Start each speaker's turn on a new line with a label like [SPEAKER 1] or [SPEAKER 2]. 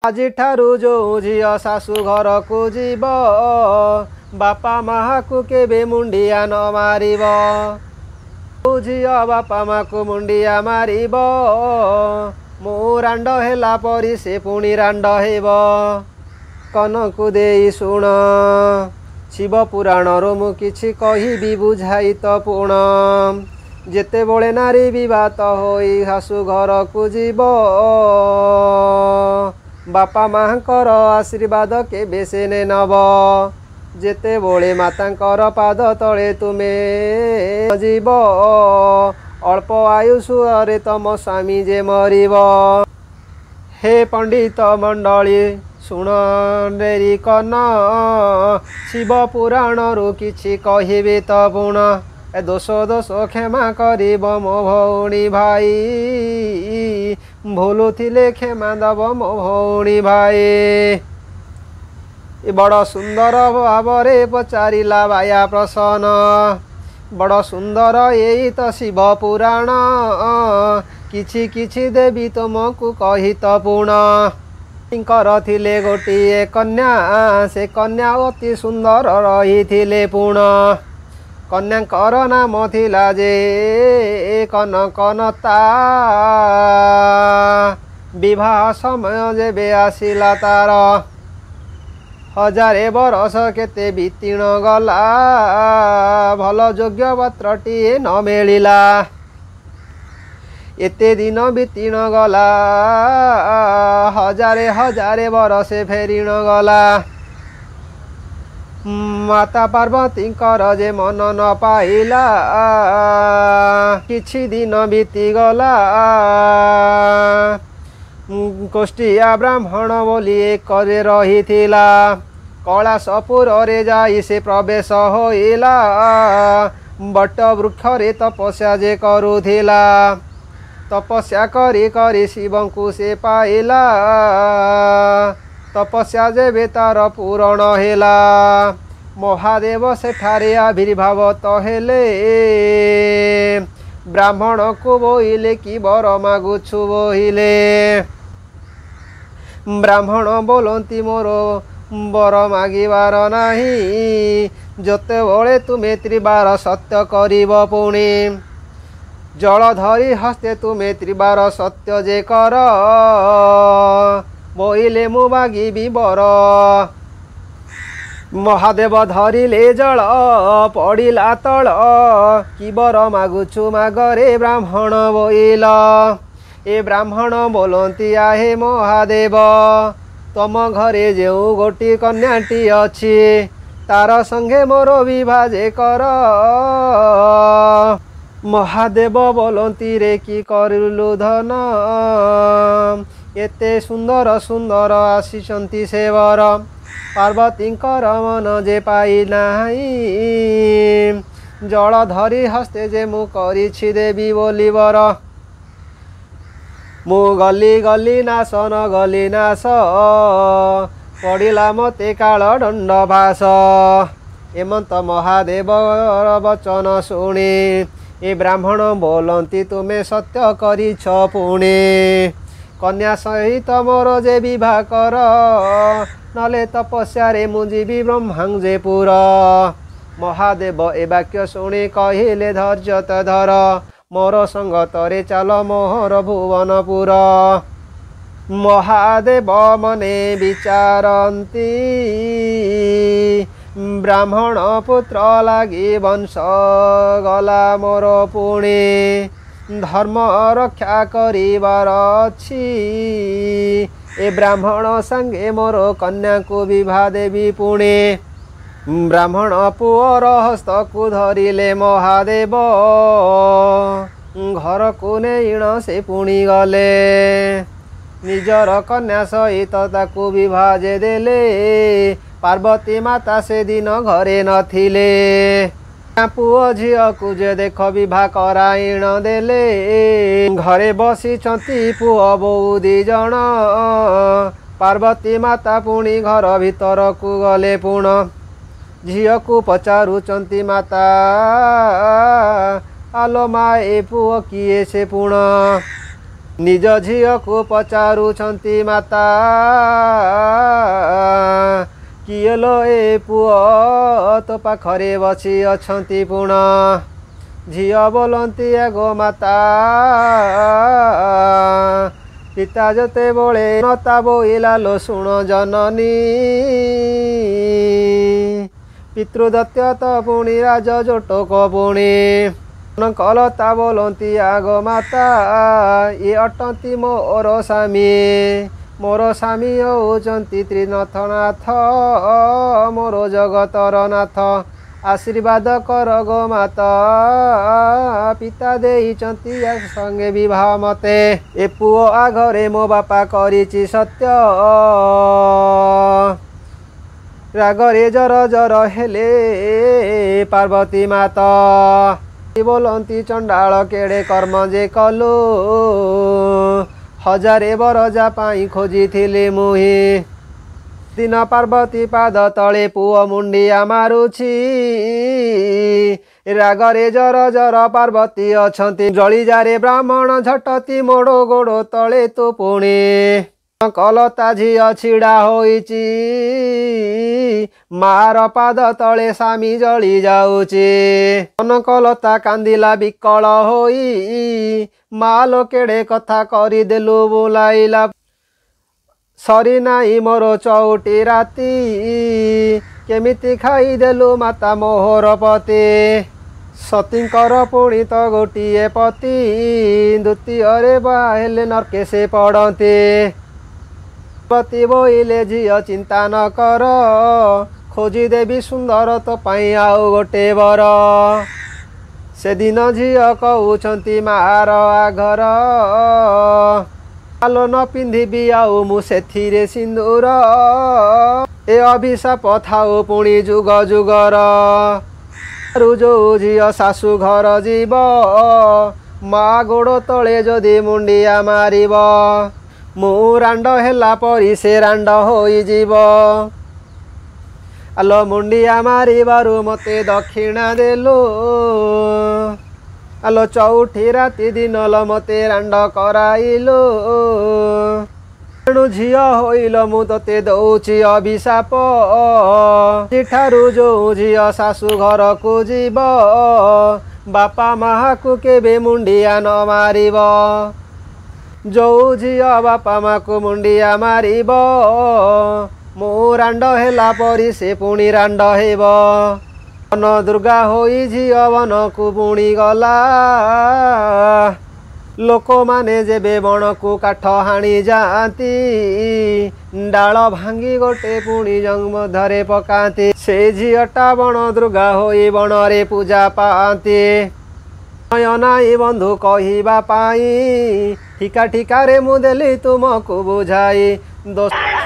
[SPEAKER 1] आजि ठारू जो झियो शाशु घर को जीव बापा माँ को केबे मुंडिया न मारिब झियो बापा माँ को मुंडिया मारिब मु रांड हेला परी से पुणी रांड हेब कनकु देई शुण शिव पुराण रो मु किछि कहिबी बुझाई तो पुण जेते बळे नारी विवाह होई शाशु घर को जीव बापा माँकर आशीर्वाद केबे से ने नब जेते बळे मातांकर पाद तले तुमे जीव अल्प आयुषरे तम स्वामी जे मरिब हे पंडित मंडली शुण डेरी कन शिव पुराण रु किछि कहिबे त पुण ए दोष दोष क्षमा करिब मो भौणी भाई भूलु थिले क्षमा दब मो भौणी भाई बड़ सुंदर भावरे पचारिला बाया प्रसन्न बड़ सुंदर यही तो शिव पुराण किछि किछि देवी तुमको कही तो पुण थिले गोटिए कन्या से कन्या अति सुंदर रही थिले पुण कन्याकर नाम थिला जे कनकनता विवाह समय जेबे आसिला तार हजारे बरस केते बीतीण गला भल योग्य पात्रटीए न मिलिला एते दिन बीतीण गला हजारे हजारे बरसे फेरीण गला माता पार्वती जे मन न पाइला किछि दिन बीती गला कोष्टिया ब्राह्मण बोली एक रही थिला कैलाशपुर रे जाई से प्रवेश होइला बट वृक्ष रे तपस्या जे करुथिला तपस्या करी करी शिव को से पाइला तपस्या जेबे तार पूरण हेला महादेव सेठारे आविर्भाव तो हेले ब्राह्मण को बोइले कि वर मागुछु बोइले ब्राह्मण बोलती मोर वर मागिबार नाही जते बळे तुमे त्रिबार सत्य करिब पुणी जल धरी हस्ते तुमे त्रिबार सत्य जे कर बोइले मु मागिबी वर महादेव धरिले जल पड़िला तल कि वर मागुछु मागरे ब्राह्मण बोइल ए ब्राह्मण बोलती आहे महादेव तम घरे जो गोटी कन्याटी अछि तार संगे मोर विवाह जे कर महादेव बोलती रे कि करिलु धन एते सुंदर सुंदर आसीचंती सेवर पार्वतींकर मन जे पाई नाही जल धरी हस्ते जे मु करिछि देवी बोली वर मु गली गली नाश न गली नाश पड़िला मते काल दंड भास एमंत महादेव वचन शुणी ए ब्राह्मण बोलती तुमे सत्य करिछ पुणे कन्या सहित मोर जे विवाह कर नले तपस्या रे मु जीवी ब्रह्मांजे पुर महादेव ए वाक्य शुणी कहिले धैर्य धर मोर संगतरे चाल मोहर भुवनपुर महादेव मने विचारती ब्राह्मण पुत्र लागी वंश गला मोर पुणे धर्म रक्षा करिबार अछि ए ब्राह्मण संगे मोर कन्या को विवाह देवी पुणे ब्राह्मण पुअर हस्त को धरिले महादेव घर को नेइण से पुणी गले निजर कन्या सहित ताकू विवाह जे देले पार्वती माता से दिन घरे नथिले पुओ झियो को जे देख विवाह कराइण देले घरे बसी पुओ बोउ दी जण पार्वती माता पुणी घर भीतर को गले पुण झियो को पचारुचंती माता आलो मा ए पुओ किए से पुण निज झियो को पचारुछंती माता किए लो ए पुओ तो पाखरे बसी अछंती पुण झियो बोलती गो माता पिता जते बोले नता बोइला लो शुण जननी पितृदत्य तो पुणी राज जोटक पुणी कलता बोलती आगो माता ये अटंती मोर स्वामी होचंती त्रिनाथ नाथ मोर जगतर नाथ आशीर्वाद कर गो माता पिता देइचंती संगे विवाह मते ए पुओ आघरे मो बापा करिछि सत्य रागरे जर जर हेले पार्वती माता बोलती चंडाल केड़े कर्म जे कलु हजारे बरजा पाई खोजी थिले मुही दिन पार्वती पाद तले पुओ मुंडिया मारुछि रागरे जर जर पार्वती अछंती जली जारे ब्राह्मण झटती मोड़ो गोड़ो तले तु पुणी कलता झियो छिड़ा होइछि मार पाद तले स्वामी जली जाउछि कनकलता कांदिला विकल होई मालो केड़े कथा करी देलु बुलाइला सरी नाई मोर चौटी राती केमिति खाई देलु माता मोहर पति सतींकर पुणी तो गोटिए पति द्वितीय बाहेले नरके से पड़ती पति बोइले झियो चिंता न कर खोजी देवी सुंदर तो पाई आउ गोटे बर से दिन झियो कहउछंती मार आघर आलो न पिंधिबी आउ मु सेथिरे सिंदूर ए अभिशाप थाउ पुणी जुग जुगर जो झियो शाशु घर जीव माँ गोड़ तले जदि मुंडिया मारिब मु रांड हेला परी से रांड होई जीव आलो मुंडिया मारिबारु मते दक्षिणा देलु आलो चौठी राति दिन ल मते रांड कराइलु तेणु झियो होइल मु तते दउछि अभिशाप जिठारु जो झियो शाशु घर को जीव बापा माँ को केबे मुंडिया न मारिब जो झियो बापा माँ को मुंडिया मारिब मु रांड हेला परी से पुणी रांड हेब वन दुर्गा होई झियो वन को पुणी गला लोक माने जेबे बण को काठ हाणी जाती डाल भांगी गोटे पुणी जंग मध्यरे पकाती से झियोटा बण दुर्गा होई बणरे पूजा पाती नाई बंधु कहवा पाई ठिका ठिका रे मुदेली तुमको बुझाई दोस्त